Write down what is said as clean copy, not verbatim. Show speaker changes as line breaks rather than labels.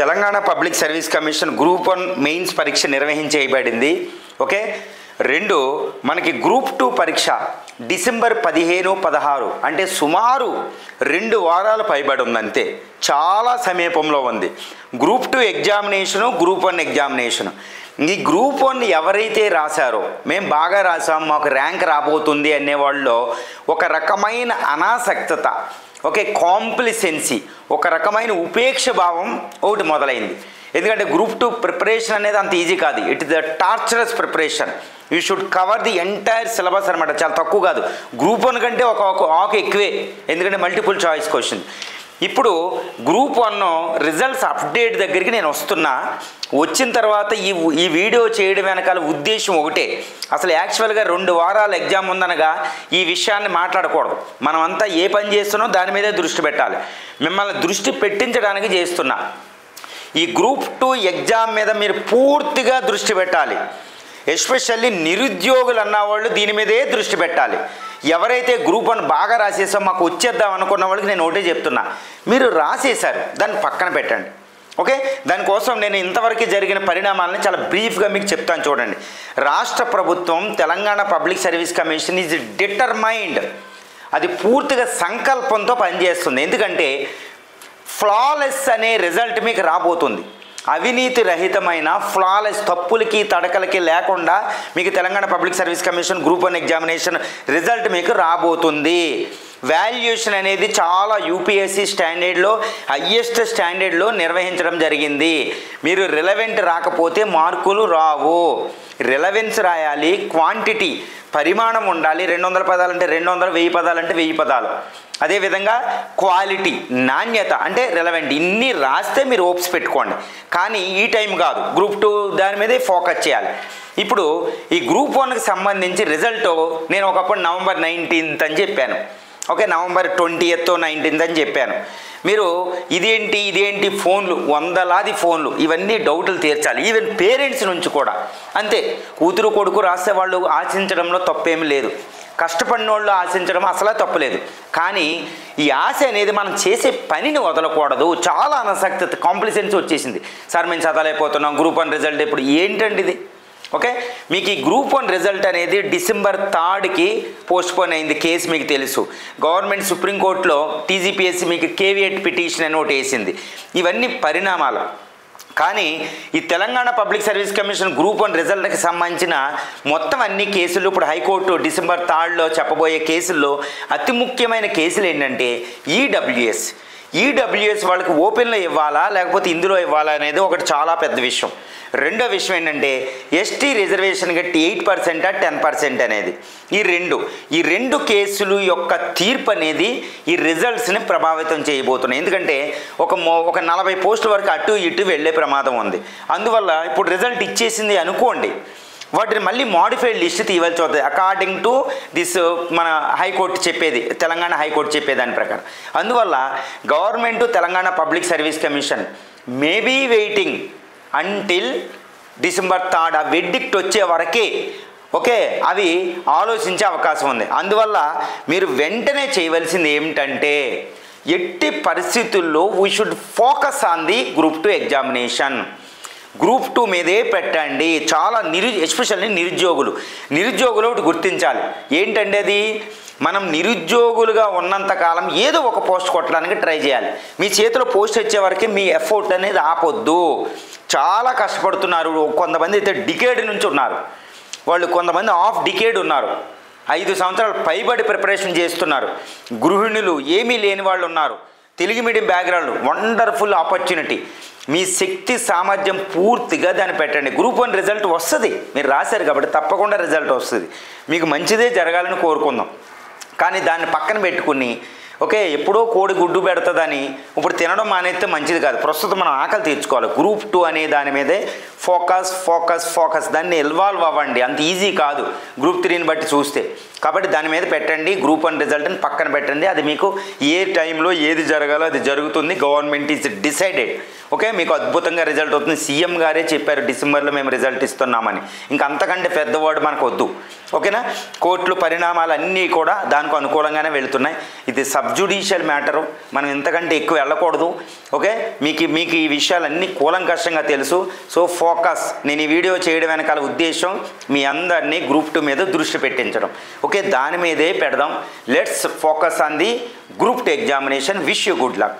Telangana public service commission group 1 mains పరీక్ష నిర్వహించబడింది. Okay. 2 మనకి group 2 పరీక్ష డిసెంబర్ 15, 16 అంటే సుమారు 2 వారాలు పైబడి ఉంది. అంతే, చాలా సమీపంలో ఉంది. Group 2 examination, group 1 examination. ఈ గ్రూప్ 1 ఎవరైతే రాశారో మేము బాగా రాసాం మాకు ర్యాంక్ రాబోతుంది అనేవాళ్ళలో ఒక రకమైన అనాసక్తత, ఓకే, కాంప్లిసెన్సీ, ఒక రకమైన ఉపేక్ష భావం ఒకటి మొదలైంది. ఎందుకంటే గ్రూప్ 2 ప్రిపరేషన్ అనేది అంత ఈజీ కాదు. It is the torturous preparation. You should cover the entire syllabus అనమాట. చాలా తక్కువ కాదు. గ్రూప్ 1 కంటే ఒక ఆకు ఎక్కువే, ఎందుకంటే మల్టిపుల్ చాయిస్ క్వశ్చన్. ఇప్పుడు గ్రూప్ 1 రిజల్ట్స్ అప్డేట్ దగ్గరికి నేను వస్తున్నా. వచ్చిన తర్వాత ఈ వీడియో చేయడం వెనకాల ఉద్దేశం ఒకటే. అసలు యాక్చువల్గా 2 వారాల ఎగ్జామ్ ఉందనగా ఈ విషయాన్ని మాట్లాడకూడదు. మనం అంతా ఏ పని చేస్తున్నామో దాని మీదే దృష్టి పెట్టాలి. మిమ్మల్ని దృష్టి పెట్టించడానికి చేస్తున్నా. ఈ గ్రూప్ 2 ఎగ్జామ్ మీద మీరు పూర్తిగా దృష్టి పెట్టాలి. ఎస్పెషల్లీ నిరుద్యోగులు అన్నవాళ్ళు దీని మీదే దృష్టి పెట్టాలి. ఎవరైతే గ్రూప్ 1 బాగా రాసేసామో మాకు వచ్చేద్దాం అనుకున్న వాళ్ళకి నేను ఒకటే చెప్తున్నా, మీరు రాసేశారు దాన్ని పక్కన పెట్టండి. ఓకే. దానికోసం నేను ఇంతవరకు జరిగిన పరిణామాలని చాలా బ్రీఫ్గా మీకు చెప్తాను. చూడండి, రాష్ట్ర ప్రభుత్వం Telangana public service commission is determined. అది పూర్తిగా సంకల్పంతో పనిచేస్తుంది. ఎందుకంటే ఫ్లాలెస్ అనే రిజల్ట్ మీకు రాబోతుంది. అవినీతి రహితమైన ఫ్లాలెస్, తప్పులకి తడకలకి లేకుండా మీకు Telangana public service commission group 1 examination result మీకు రాబోతుంది. వాల్యుయేషన్ అనేది చాలా యూపీఎస్సీ స్టాండర్డ్లో, హయ్యెస్ట్ స్టాండర్డ్లో నిర్వహించడం జరిగింది. మీరు రిలవెంట్ రాకపోతే మార్కులు రావు. రిలవెన్స్ రాయాలి, క్వాంటిటీ పరిమాణం ఉండాలి. 200 పదాలు అంటే 200, 1000 పదాలు అంటే 1000 పదాలు. అదేవిధంగా క్వాలిటీ, నాణ్యత అంటే రిలవెంట్. ఇన్ని రాస్తే మీరు ఓప్స్ పెట్టుకోండి. కానీ ఈ టైం కాదు, గ్రూప్ 2 దాని మీదే ఫోకస్ చేయాలి. ఇప్పుడు ఈ గ్రూప్ 1కి సంబంధించి రిజల్ట్ నేను ఒకప్పుడు నవంబర్ 19th అని చెప్పాను. ఓకే, నవంబర్ 20th, 19th అని చెప్పాను. మీరు ఇదేంటి ఫోన్లు, వందలాది ఫోన్లు, ఇవన్నీ డౌట్లు తీర్చాలి. ఈవెన్ పేరెంట్స్ నుంచి కూడా అంతే. కూతురు కొడుకు రాస్తే వాళ్ళు ఆశించడంలో తప్పేమీ లేదు. కష్టపడిన వాళ్ళు ఆశించడం అసలు తప్పలేదు. కానీ ఈ ఆశ అనేది మనం చేసే పనిని వదలకూడదు. చాలా అనాసక్తి, కాంప్లిసెన్సీ వచ్చేసింది. సార్ మేము చదవలేకపోతున్నాం, గ్రూప్ 1 రిజల్ట్ ఇప్పుడు ఏంటండి ఇది? ఓకే, మీకు ఈ గ్రూప్ 1 రిజల్ట్ అనేది డిసెంబర్ 3కి పోస్ట్పోన్ అయింది. కేసు మీకు తెలుసు. గవర్నమెంట్ సుప్రీంకోర్టులో టీజీపీఎస్సీ మీకు కేవియట్ పిటిషన్ అని ఒకటి వేసింది. ఇవన్నీ పరిణామాలు. కానీ ఈ Telangana public service commission group 1 రిజల్ట్కి సంబంధించిన మొత్తం అన్ని కేసులు ఇప్పుడు హైకోర్టు డిసెంబర్ 3లో చెప్పబోయే కేసుల్లో అతి ముఖ్యమైన కేసులు ఏంటంటే ఈడబ్ల్యూఎస్ వాళ్ళకి ఓపెన్లో ఇవ్వాలా లేకపోతే ఇందులో ఇవ్వాలా అనేది ఒకటి చాలా పెద్ద విషయం. రెండో విషయం ఏంటంటే ఎస్టీ రిజర్వేషన్ గట్టి 8% 10% అనేది. ఈ రెండు కేసులు యొక్క తీర్పు అనేది ఈ రిజల్ట్స్ని ప్రభావితం చేయబోతున్నాయి. ఎందుకంటే ఒక 40 పోస్టుల వరకు అటు ఇటు వెళ్ళే ప్రమాదం ఉంది. అందువల్ల ఇప్పుడు రిజల్ట్ ఇచ్చేసింది అనుకోండి, వాటిని మళ్ళీ మాడిఫైడ్ లిస్ట్ తీయవలసి అవుతుంది అకార్డింగ్ టు దిస్ మన హైకోర్టు చెప్పేది, తెలంగాణ హైకోర్టు చెప్పేదాని ప్రకారం. అందువల్ల government Telangana public service commission maybe waiting until December 3 ఆ వెడ్డిక్ట్ వచ్చే వరకే, ఓకే, అవి ఆలోచించే అవకాశం ఉంది. అందువల్ల మీరు వెంటనే చేయవలసింది ఏమిటంటే ఎట్టి పరిస్థితుల్లో we should focus on the group 2 examination. Group 2 మీదే పెట్టండి. చాలా ఎస్పెషల్లీ నిరుద్యోగులు ఒకటి గుర్తించాలి. ఏంటంటే అది మనం నిరుద్యోగులుగా ఉన్నంతకాలం ఏదో ఒక పోస్ట్ కొట్టడానికి ట్రై చేయాలి. మీ చేతిలో పోస్ట్ వచ్చే వరకే మీ ఎఫర్ట్ అనేది ఆపొద్దు. చాలా కష్టపడుతున్నారు. కొంతమంది అయితే డికేడ్ నుంచి ఉన్నారు, వాళ్ళు కొంతమంది హాఫ్ డికేడ్ ఉన్నారు, 5 సంవత్సరాలు పైబడి ప్రిపరేషన్ చేస్తున్నారు. గృహిణులు, ఏమీ లేని వాళ్ళు ఉన్నారు, Telugu medium background, wonderful opportunity. మీ శక్తి సామర్థ్యం పూర్తిగా దాన్ని పెట్టండి. గ్రూప్ 1 రిజల్ట్ వస్తుంది, మీరు రాశారు కాబట్టి తప్పకుండా రిజల్ట్ వస్తుంది. మీకు మంచిదే జరగాలని కోరుకుందాం. కానీ దాన్ని పక్కన పెట్టుకుని ఓకే ఎప్పుడో కోడి గుడ్డు పెడుతుందని ఇప్పుడు తినడం మానేస్తే మంచిది కాదు. ప్రస్తుతం మనం ఆకలి తీర్చుకోవాలి. గ్రూప్ 2 అనే దాని మీదే ఫోకస్ ఫోకస్ ఫోకస్, దాన్ని ఇన్వాల్వ్ అవ్వండి. అంత ఈజీ కాదు గ్రూప్ 3ని బట్టి చూస్తే. కాబట్టి దాని మీద పెట్టండి. గ్రూప్ 1 రిజల్ట్ని పక్కన పెట్టండి. అది మీకు ఏ టైంలో ఏది జరగాలో అది జరుగుతుంది. Government is decided. ఓకే, మీకు అద్భుతంగా రిజల్ట్ అవుతుంది. సీఎం గారే చెప్పారు డిసెంబర్లో మేము రిజల్ట్ ఇస్తున్నామని. ఇంకా అంతకంటే పెద్దవాడు మనకు వద్దు. ఓకేనా, కోర్టులు పరిణామాలు అన్నీ కూడా దానికి అనుకూలంగానే వెళుతున్నాయి. ఇది సబ్ జ్యుడిషియల్ మ్యాటరు, మనం ఇంతకంటే ఎక్కువ వెళ్ళకూడదు. ఓకే, మీకు ఈ విషయాలన్నీ కూలంకషంగా తెలుసు. సో ఫోకస్, నేను ఈ వీడియో చేయడం వెనకాల ఉద్దేశం మీ అందరినీ గ్రూప్ 2 మీద దృష్టి పెట్టించడం. ఓకే, దాని మీదే పెడదాం. Let's focus on the group 2 examination. Wish you good luck.